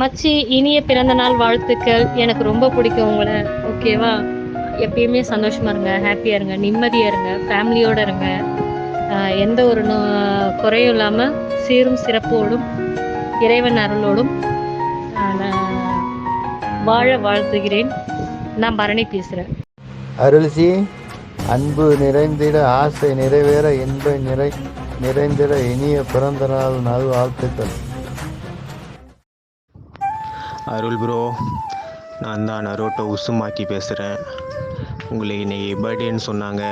மச்சி, இனிய பிறந்த நாள் வாழ்த்துக்கள். எனக்கு ரொம்ப பிடிக்கும் உங்கள. ஓகேவா? எப்பயுமே சந்தோஷமா இருங்க, ஹேப்பியா இருங்க, நிம்மதியா இருங்க, ஃபேமிலியோட இருங்க. எந்த ஒரு குறையும் இல்லாம சீரும் சிறப்போடும், இறைவன் அருளோடும் நான் வாழ வாழ்த்துகிறேன். நான் பரணி பேசுறேன். அருள்சி, அன்பு நிறைந்திட, ஆசை நிறைவேற, இன்ப நிறைந்திட இனிய பிறந்த நாள் நல்வாழ்த்துக்கள். அருள் ப்ரோ, நான் தான் நரோட்டோ உசுமாக்கி பேசுகிறேன். உங்களுக்கு இன்றைக்கி பர்த்டேன்னு சொன்னாங்க,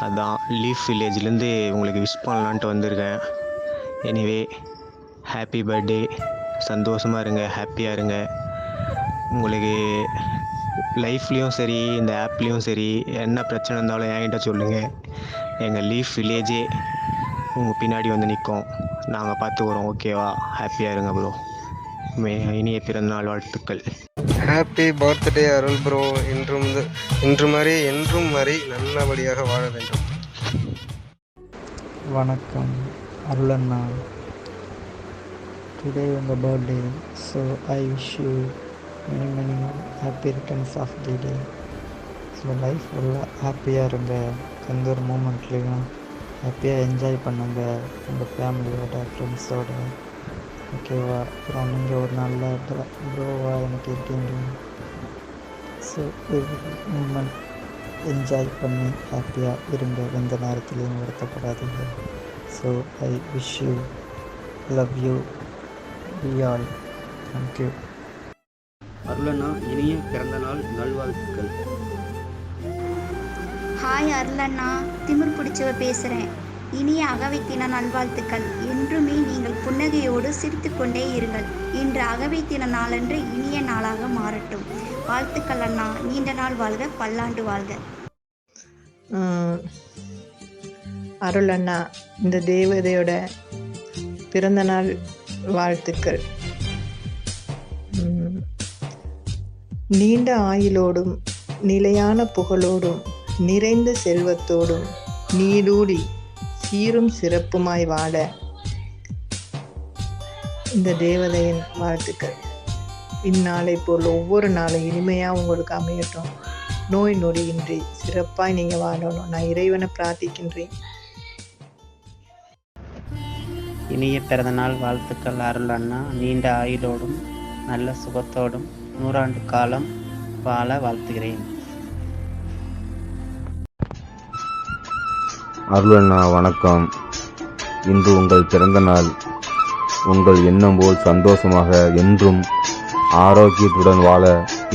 அதான் லீஃப் வில்லேஜ்லேருந்து உங்களுக்கு விஷ் பண்ணலான்ட்டு வந்திருக்கேன். எனிவே ஹாப்பி பர்த்டே, சந்தோஷமாக இருங்க, ஹாப்பியாக இருங்க. உங்களுக்கு லைஃப்லேயும் சரி, இந்த ஆப்லேயும் சரி, என்ன பிரச்சனை இருந்தாலும் என்கிட்ட சொல்லுங்கள். எங்கள் லீஃப் வில்லேஜே உங்கள் பின்னாடி வந்து நிற்கும், நாங்கள் பார்த்துக்குறோம். ஓகேவா? ஹாப்பியாக இருங்க ப்ரோ. இனிய பிறந்தநாள் வாழ்த்துக்கள். Happy birthday Arul bro. இன்று மாதிரி என்றும் வரை நல்லபடியாக வாழ வேண்டும். வணக்கம் அருளண்ணா. டுடே உங்கள் birthday, so I wish you many happy returns of the day. So life ஃபுல்லாக ஹாப்பியாக இருங்க. எந்த ஒரு மூமெண்ட்லேயும் ஹாப்பியாக என்ஜாய் பண்ணுங்க உங்கள் ஃபேமிலியோட, ஃப்ரெண்ட்ஸோட. ஓகேவா? அப்புறம் நீங்கள் ஒரு நல்ல ப்ரோவாக எனக்கு இருக்கீங்க. ஸோ மூமெண்ட் என்ஜாய் பண்ணி ஹாப்பியாக இருங்க. எந்த நேரத்துலையும் வருத்தப்படாதீங்க. So I wish you, love you, be all. Thank you. அருளண்ணா, இனிய பிறந்தநாள் நல்வாழ்த்துக்கள். ஹாய் அருளண்ணா, திமிர் பிடிச்சவ பேசுகிறேன். இனிய அகவைத்தின நல்வாழ்த்துக்கள். என்றுமே நீங்கள் புன்னகையோடு சிரித்து கொண்டே இருங்கள். இன்று அகவைத்தின நாளன்று இனிய நாளாக மாறட்டும். வாழ்த்துக்கள் அண்ணா. நீண்ட நாள் வாழ்க, பல்லாண்டு வாழ்க. அருள் அண்ணா, இந்த தேவதையோட பிறந்த நாள் வாழ்த்துக்கள். நீண்ட ஆயுளோடும், நிலையான புகழோடும், நிறைந்த செல்வத்தோடும், நீடூழி சீரும் சிறப்புமாய் வாழ இந்த தேவதையின் வாழ்த்துக்கள். இந்நாளை போல் ஒவ்வொரு நாளும் இனிமையாக உங்களுக்கு அமையட்டும். நோய் நொடியின்றி சிறப்பாய் நீங்கள் வாழணும். நான் இறைவனை பிரார்த்திக்கின்றேன். இனிய பிறந்தநாள் வாழ்த்துக்கள் அருள் அண்ணா. நீண்ட ஆயுளோடும் நல்ல சுகத்தோடும் 100 ஆண்டு காலம் வாழ வாழ்த்துகிறேன். அருளண்ணா வணக்கம். இன்று உங்கள் பிறந்த நாள். உங்கள் எண்ணம் போல் சந்தோஷமாக என்றும் ஆரோக்கியத்துடன் வாழ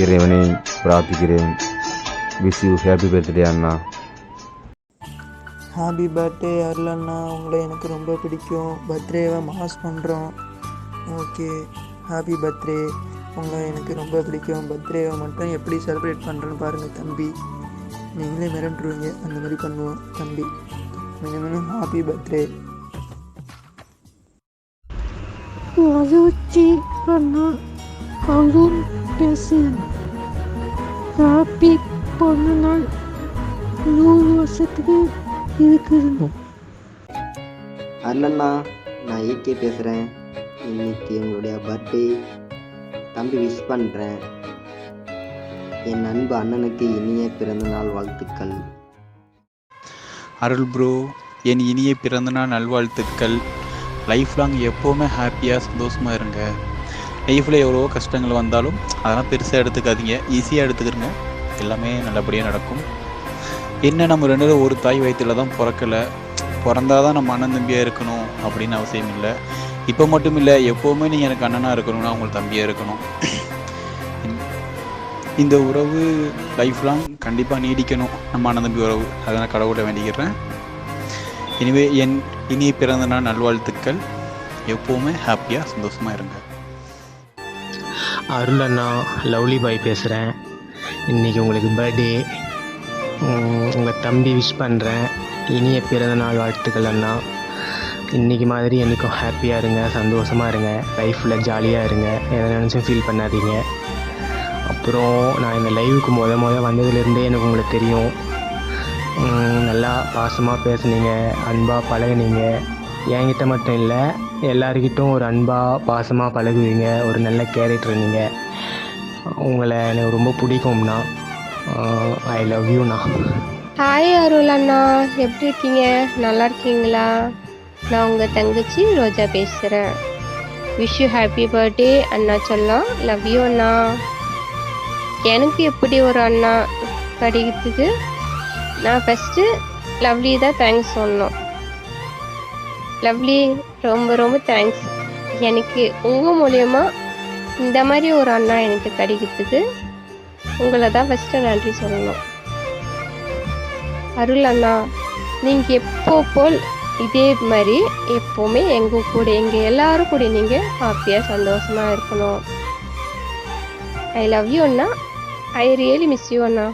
இறைவனை பிரார்த்திக்கிறேன். விஷ் யூ ஹாப்பி பர்த்டே அண்ணா. ஹாப்பி பர்த்டே அருளண்ணா. உங்களை எனக்கு ரொம்ப பிடிக்கும். பர்த்டேவை மாஸ் பண்ணுறோம். Okay, happy birthday. உங்களை எனக்கு ரொம்ப பிடிக்கும். பர்த்டேவை மட்டும் எப்படி செலிப்ரேட் பண்ணுறேன்னு பாருங்கள் தம்பி. நீங்களே மிரண்டுருவீங்க. அந்த மாதிரி பண்ணுவோம் தம்பி. Minimum happy birthday. மதுச்சி அண்ணா, அருண் பேசுகிறேன். ஹாப்பி பொண்ணு நாள். 100 வருஷத்துக்கு இருக்குது. அருளண்ணா, நான் ஏகே பேசுகிறேன். இன்னைக்கு உங்களுடைய பர்த்டே. தம்பி விஷ் பண்ணுறேன். என் அன்பு அண்ணனுக்கு இனிய பிறந்தநாள் வாழ்த்துக்கள். அருள் ப்ரோ, என் இனிய பிறந்தநாள் நல்வாழ்த்துக்கள். லைஃப் லாங் எப்போவுமே ஹாப்பியாக சந்தோஷமாக இருங்க. லைஃப்பில் எவ்வளோ கஷ்டங்கள் வந்தாலும் அதெல்லாம் பெருசாக எடுத்துக்காதீங்க, ஈஸியாக எடுத்துக்கிறங்க. எல்லாமே நல்லபடியாக நடக்கும். என்ன, நம்ம 2 பேரும் ஒரு தாய் வயிற்றில் தான் பிறக்கலை. பிறந்தாதான் நம்ம அண்ணன் தம்பியாக இருக்கணும் அப்படின்னு அவசியம் இல்லை. இப்போ மட்டும் இல்லை, எப்போவுமே நீங்கள் எனக்கு அண்ணனாக இருக்கணும்னா உங்களுக்கு தம்பியாக இருக்கணும். இந்த உறவு லைஃப் லாங் கண்டிப்பாக நீடிக்கணும், நம்ம அண்ணன் தம்பி உறவு. அதனால் கடவுளை வேண்டிக்கிறேன். இனிவே என் இனிய பிறந்த நாள் நல்வாழ்த்துக்கள். எப்போவுமே ஹாப்பியாக சந்தோஷமாக இருங்க. அருள் அண்ணா, லவ்லி பாய் பேசுகிறேன். இன்றைக்கி உங்களுக்கு பர்த்டே. உங்கள் தம்பி விஷ் பண்ணுறேன். இனிய பிறந்த நாள் வாழ்த்துக்கள் அண்ணா. இன்றைக்கி மாதிரி என்றைக்கும் ஹாப்பியாக இருங்க, சந்தோஷமாக இருங்க, லைஃப்பில் ஜாலியாக இருங்க, எதை நினச்சும் ஃபீல் பண்ணாதீங்க. அப்புறம் நான் இந்த லைவுக்கு வந்ததுலேருந்தே எனக்கு உங்களுக்கு தெரியும். நல்லா பாசமாக பேசுனீங்க, அன்பாக பழகுனீங்க. என்கிட்ட மட்டும் இல்லை, எல்லாருக்கிட்டும் ஒரு அன்பாக பாசமாக பழகுவீங்க. ஒரு நல்ல கேரக்டர் நீங்கள். உங்களை எனக்கு ரொம்ப பிடிக்கும்ண்ணா. ஐ லவ் யூண்ணா. ஹாய் அருள் அண்ணா, எப்படி இருக்கீங்க? நல்லா இருக்கீங்களா? நான் உங்கள் தங்கச்சி ரோஜா பேசுகிறேன். விஷ் யூ ஹாப்பி பர்த்டே அண்ணா சொல்லலாம். லவ் யூ அண்ணா. எனக்கு எப்படி ஒரு அண்ணா கிடைக்கிறதுக்கு நான் ஃபஸ்ட்டு லவ்லி தான் தேங்க்ஸ் சொல்லணும். லவ்லி, ரொம்ப ரொம்ப தேங்க்ஸ். எனக்கு உங்கள் மூலயமா இந்த மாதிரி ஒரு அண்ணா எனக்கு கிடைக்கிறதுக்கு உங்களை தான் ஃபஸ்ட்டு நன்றி சொல்லணும். அருள் அண்ணா, நீங்கள் எப்போ போல் இதே மாதிரி எப்போவுமே எங்கள் கூட, எங்கள் எல்லாரும் கூட நீங்கள் ஹாப்பியாக சந்தோஷமாக இருக்கணும். I love you Anna. I really miss you Anna.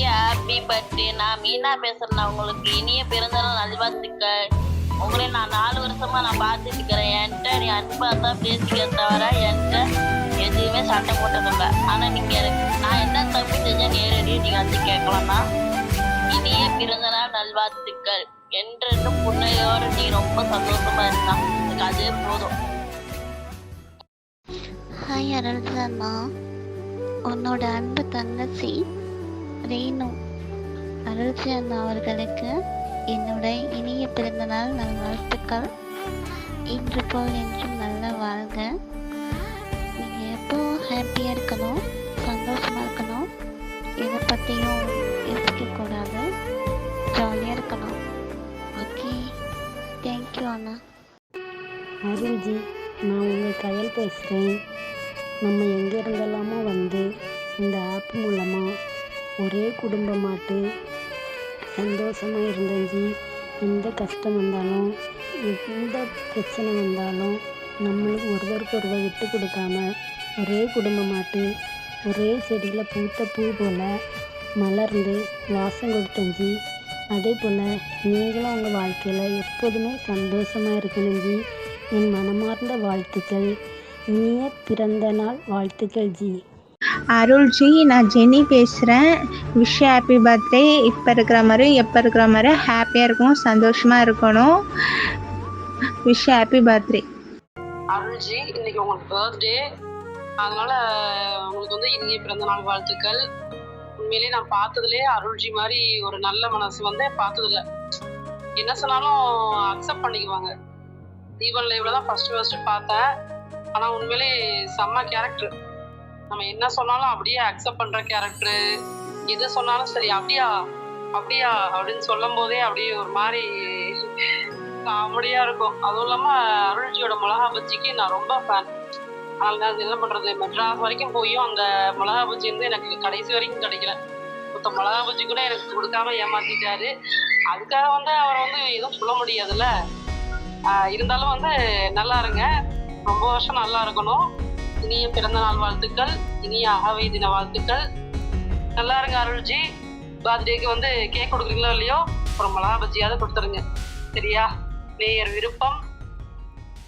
Happy birthday. நான் மீனா பேசுறேன். உங்களுக்கு இனிய பிறந்தநாள் நல்வாழ்த்துக்கள். உங்களை நான் 4 வருஷமா நான் பார்த்துட்டு இருக்கிறேன். என்கிட்ட நீ அன்பா தான் பேசிக்க தவிர என்கிட்ட எதுவுமே சண்டை போட்டதில்ல. ஆனால் நீங்கள் எனக்கு நான் என்ன தப்பு செஞ்சேன் நேரடியாக நீங்கள் வந்து கேட்கலாம்னா, இனிய பிறந்தநாள் நல்வாழ்த்துக்கள் என்றென்றும் புன்னையோடு நீ ரொம்ப சந்தோஷமா இருந்தா எனக்கு அதே போதும். ஹாய் அருள்சண்ணா, உன்னோட அன்பு தங்கச்சி ரேணு. அருள்சி அண்ணா அவர்களுக்கு என்னோட இனிய பிறந்தநாள் நல்வாழ்த்துக்கள். இன்று போல் என்றும் நல்லா வாழ்க. நீங்கள் எப்போ ஹாப்பியாக இருக்கணும், சந்தோஷமாக இருக்கணும். எதை பற்றியும் யோசிக்கக்கூடாது, ஜாலியாக இருக்கணும். ஓகே, தேங்க்யூ அண்ணா. அருள்ஜி, நான் உங்கள் கையில் பேசுகிறேன். நம்ம எங்கே இருந்தெல்லாமோ வந்து இந்த ஆப் மூலமாக ஒரே குடும்பமாட்டு சந்தோஷமாக இருந்தேன்ஜி. எந்த கஷ்டம் வந்தாலும் எந்த பிரச்சனை வந்தாலும் நம்மளுக்கு ஒருவருக்கு ஒருவர் விட்டு கொடுக்காம ஒரே குடும்பமாட்டு ஒரே செடியில் பூத்த பூ போல் மலர்ந்து வாசம் கொடுத்தேன்ஜி. அதே போல் நீங்களும் உங்கள் வாழ்க்கையில் எப்போதுமே சந்தோஷமாக இருக்கணும்ஜி. என் மனமார்ந்த வாழ்த்துக்கள். இனிய பிறந்த நாள் வாழ்த்துக்கள் ஜி. அருள்ஜி, நான் ஜெனி பேசுகிறேன். Wish happy birthday. இப்போ இருக்கிற மாதிரி எப்போ இருக்கிற மாதிரி ஹாப்பியாக இருக்கணும், சந்தோஷமாக இருக்கணும். Wish happy birthday. அருள்ஜி, இன்னைக்கு உங்களுக்கு பர்த்டே, அதனால உங்களுக்கு வந்து இனிய பிறந்த நாள் வாழ்த்துக்கள். உண்மையிலேயே நான் பார்த்ததுலேயே அருள்ஜி மாதிரி ஒரு நல்ல மனசு வந்து பார்த்ததில்ல. என்ன சொன்னாலும் அக்செப்ட் பண்ணிக்குவாங்க. தீபன் லைவ்ல தான் ஃபர்ஸ்ட் பார்த்தேன். ஆனால் உண்மையிலே செம்ம கேரக்டர். நம்ம என்ன சொன்னாலும் அப்படியே அக்செப்ட் பண்ணுற கேரக்டரு. எது சொன்னாலும் சரி அப்படியா அப்படியா அப்படின்னு சொல்லும் போதே அப்படியே ஒரு மாதிரி காமெடியாக இருக்கும். அதுவும் இல்லாமல் அருள்ஜியோட மிளகா பஜ்ஜிக்கு நான் ரொம்ப ஃபேன். அதனால தான் என்ன பண்ணுறது, மெட்ராஸ் வரைக்கும் போயும் அந்த மிளகா பஜ்ஜி வந்து எனக்கு கடைசி வரைக்கும் கிடைக்கல. மொத்த மிளகா பஜ்ஜி கூட எனக்கு கொடுக்காம ஏமாற்றிட்டாரு. அதுக்காக வந்து அவரை வந்து எதுவும் சொல்ல முடியாதுல்ல. இருந்தாலும் வந்து நல்லா இருங்க, ரொம்ப வருஷம் நல்லா இருக்கணும். இனிய பிறந்த நாள் வாழ்த்துக்கள், இனிய அகவை தின வாழ்த்துக்கள். நல்லா இருங்க அருள்ஜி. பர்த்டேக்கு வந்து கேக் கொடுக்குறீங்களோ இல்லையோ, அப்புறம் மிளகா பஜ்ஜியாவது கொடுத்துருங்க, சரியா? நேயர் விருப்பம்.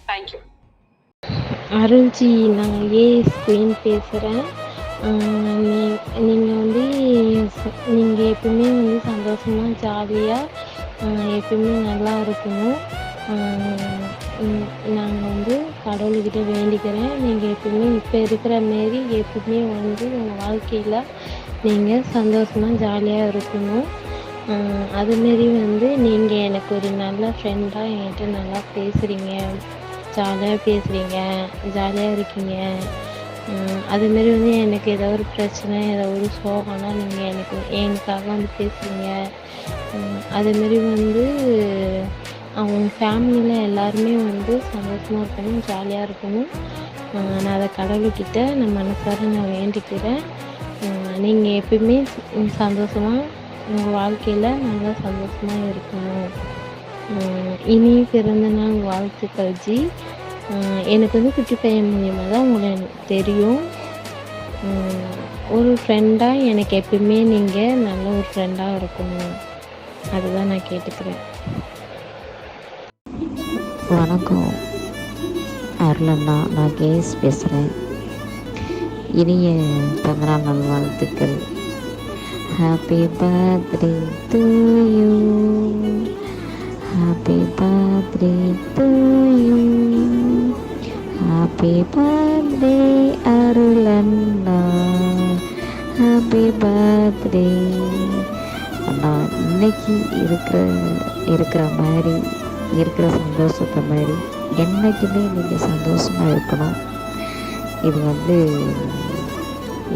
தேங்க்யூ. அருள்ஜி, நான் ஸ்க்ரீன் பேசுகிறேன். நீங்கள் வந்து நீங்கள் எப்பவுமே வந்து சந்தோஷமாக ஜாலியாக எப்பவுமே நல்லா இருக்கணும். நாங்கள் வந்து கடவுள்கிட்ட வேண்டிக்கிறேன். நீங்கள் எப்பவுமே இப்போ இருக்கிற மாரி எப்பவுமே வந்து உங்கள் வாழ்க்கையில் நீங்கள் சந்தோஷமாக ஜாலியாக இருக்கணும். அதுமாரி வந்து நீங்கள் எனக்கு ஒரு நல்ல ஃப்ரெண்டாக என்கிட்ட நல்லா பேசுகிறீங்க, ஜாலியாக பேசுகிறீங்க, ஜாலியாக இருக்கீங்க. அதுமாரி வந்து எனக்கு ஏதோ ஒரு பிரச்சனை, ஏதோ ஒரு சோகம்னா நீங்கள் எனக்காக வந்து பேசுகிறீங்க. அதுமாரி வந்து அவங்க ஃபேமிலியில் எல்லாருமே வந்து சந்தோஷமாக இருக்கணும், ஜாலியாக இருக்கணும். நான் அதை கடவுள்கிட்ட நான் மனசார நான் வேண்டிக்கிறேன். நீங்கள் எப்பயுமே சந்தோஷமாக உங்கள் வாழ்க்கையில் நல்லா சந்தோஷமாக இருக்கணும். இனிய பிறந்தநாள் வாழ்த்துக்கள் ஜி. எனக்கு வந்து குட்டி பையன் மூலியமாக தான் உங்களை எனக்கு தெரியும். ஒரு ஃப்ரெண்டாக எனக்கு எப்பயுமே நீங்கள் நல்ல ஒரு ஃப்ரெண்டாக இருக்கணும், அதுதான் நான் கேட்டுக்கிறேன். வணக்கம் அருளண்ணா, நான் கேஸ் பேசுகிறேன். இனிய பிறந்தநாள் நல்வாழ்த்துக்கள். Happy birthday to you, Happy birthday to you. Happy birthday அருளண்ணா. Happy birthday அண்ணா. இன்னைக்கு இருக்கிற மாதிரி இருக்கிற சந்தோஷத்தை மாதிரி என்றைக்குமே நீங்கள் சந்தோஷமாக இருக்கணும். இது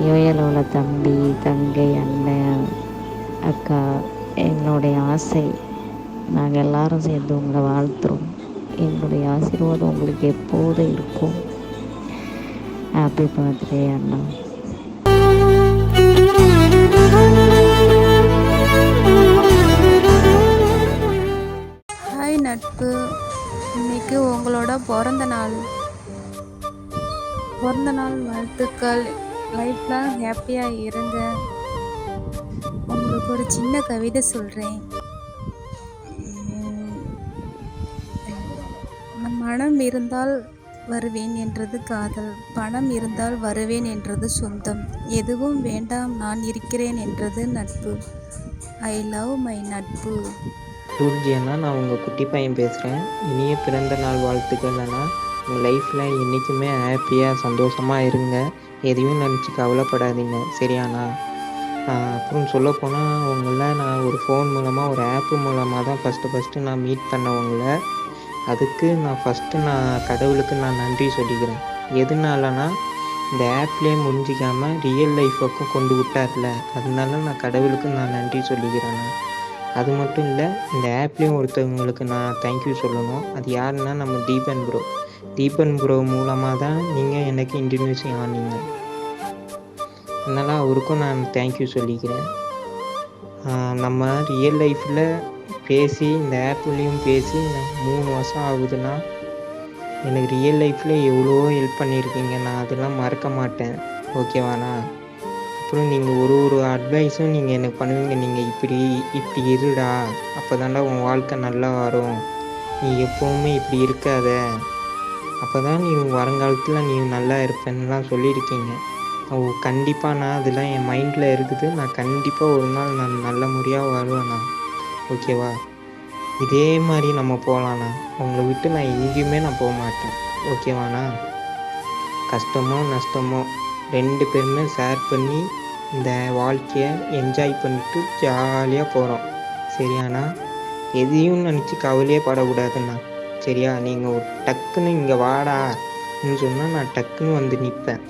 யோயால உள்ள தம்பி, தங்கை, அண்ணன், அக்கா எங்களுடைய ஆசை. நாங்கள் எல்லாரும் சேர்ந்து உங்களை வாழ்த்துறோம். எங்களுடைய ஆசீர்வாதம் உங்களுக்கு எப்போதும் இருக்கும். ஹாப்பி பர்த்டே அண்ணா. ஹாய் நட்பு, இன்னைக்கு உங்களோட பிறந்த நாள் வாழ்த்துக்கள். லைஃப் லாங் ஹாப்பியாக இருங்க. உங்களுக்கு ஒரு சின்ன கவிதை சொல்கிறேன். மனம் இருந்தால் வருவேன் என்றது காதல், பணம் இருந்தால் வருவேன் என்றது சொந்தம், எதுவும் வேண்டாம் நான் இருக்கிறேன் என்றது நட்பு. ஐ லவ் மை நட்பு. டூர்ஜி அண்ணா, நான் உங்கள் குட்டி பையன் பேசுகிறேன். இனிய பிறந்த நாள் வாழ்த்துக்கள் அண்ணா. உங்கள் லைஃப்பில் என்றைக்குமே ஹாப்பியாக சந்தோஷமாக இருங்க. எதையும் நினச்சி கவலைப்படாதீங்க, சரியாண்ணா? அப்புறம் சொல்லப்போனால் உங்களை நான் ஒரு ஃபோன் மூலமாக, ஒரு ஆப்பு மூலமாக தான் ஃபஸ்ட்டு நான் மீட் பண்ணவங்களை. அதுக்கு நான் கடவுளுக்கு நான் நன்றி சொல்லிக்கிறேன். எதுனாலனா இந்த ஆப்லேயே முடிஞ்சிக்காமல் ரியல் லைஃபுக்கும் கொண்டு விட்டார்ல, அதனால நான் கடவுளுக்கு நான் நன்றி சொல்லிக்கிறேன். அது மட்டும் இல்லை, இந்த ஆப்லேயும் ஒருத்தவங்களுக்கு நான் தேங்க்யூ சொல்லணும். அது யாருன்னா நம்ம தீபன் ப்ரோ மூலமாக தான் நீங்கள் எனக்கு இன்ட்ரடியூஸிங் ஆனீங்க. அதனால் அவருக்கும் நான் தேங்க்யூ சொல்லிக்கிறேன். நம்ம ரியல் லைஃப்பில் பேசி இந்த ஆப்லேயும் பேசி 3 வருஷம் ஆகுதுன்னா எனக்கு ரியல் லைஃப்பில் எவ்வளோ ஹெல்ப் பண்ணியிருக்கீங்க. நான் அதெல்லாம் மறக்க மாட்டேன், ஓகேவாண்ணா? அப்புறம் நீங்கள் ஒரு அட்வைஸும் நீங்கள் எனக்கு பண்ணுவீங்க. நீங்கள் இப்படி இருடா, அப்போ தாண்டா உன் வாழ்க்கை நல்லா வரும், நீ எப்போவுமே இப்படி இருக்காத, அப்போ தான் நீ வருங்காலத்தில் நீ நல்லா இருப்பேன்னுலாம் சொல்லியிருக்கீங்க. கண்டிப்பாக நான் அதெல்லாம் என் மைண்டில் இருக்குது. நான் கண்டிப்பாக ஒரு நாள் நான் நல்ல முறையாக வருவேண்ணா, ஓகேவா? இதே மாதிரி நம்ம போகலாண்ணா. உங்களை விட்டு நான் எங்கேயுமே நான் போக மாட்டேன், ஓகேவாண்ணா? கஷ்டமோ நஷ்டமோ 2 பேருமே ஷேர் பண்ணி இந்த வாழ்க்கையை என்ஜாய் பண்ணிட்டு ஜாலியாக போகிறோம், சரியாண்ணா? எதையும் நினச்சி கவலையே படக்கூடாதுண்ணா, சரியா? நீங்கள் ஒரு டக்குன்னு இங்கே வாடான்னு சொன்னால் நான் டக்குன்னு வந்து நிற்பேன்,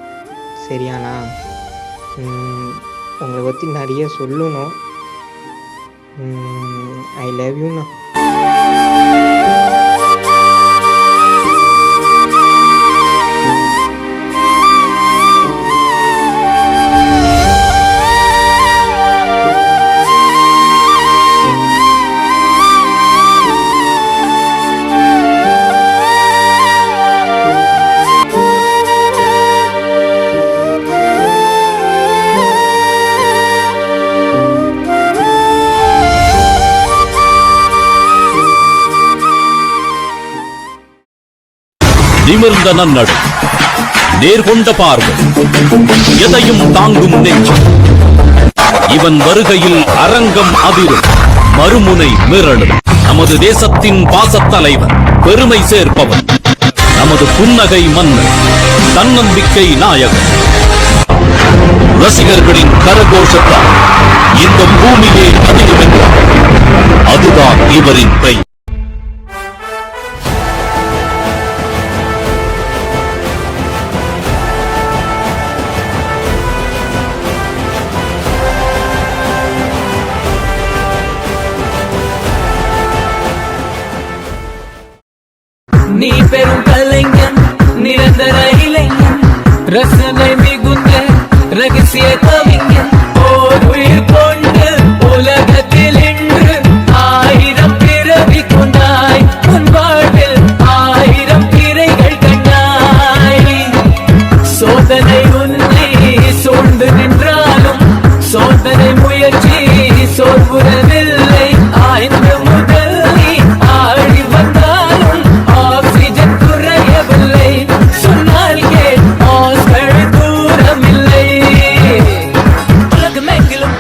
சரியாண்ணா? உங்களை பற்றி நிறைய சொல்லணும். ஐ லவ் யூண்ணா. நிமிர்ந்த நன்னடை, நேர்கொண்ட பார்வை, எதையும் தாங்கும் நெஞ்சம். இவன் வருகையில் அரங்கம் அதிரும், மறுமுனை மிரளும். நமது தேசத்தின் பாசத்தலைவர், பெருமை சேர்ப்பவன், நமது புன்னகை மன்னர், தன்னம்பிக்கை நாயகன். ரசிகர்களின் கரகோஷத்தால் இந்த பூமியே அதிரும் என்றார். அதுதான் இவரின் பெயர். நீ பெரும் கலைஞன், நிரந்தர இளைஞன், ரசனை மிகுந்த ரகசிய கவிஞன். ஓர் உயிர் கொண்டு உலகத்தில் இன்று 1000 பிறவி கொண்டாய். உன் வாழ்வில் 1000 பிறைகள் கண்டாய். சோதனை உன்னை சூழ்ந்து நின்றாலும் சோதனை முயற்சி சோர்வுறவில்லை. ஆய்ந்து முதல் நீ ஆடி வந்தாலும் ஆக்சிஜன் குறையவில்லை. சொன்னால் கேள், ஆஸ்கள் தூரமில்லை. உலகமெங்கிலும்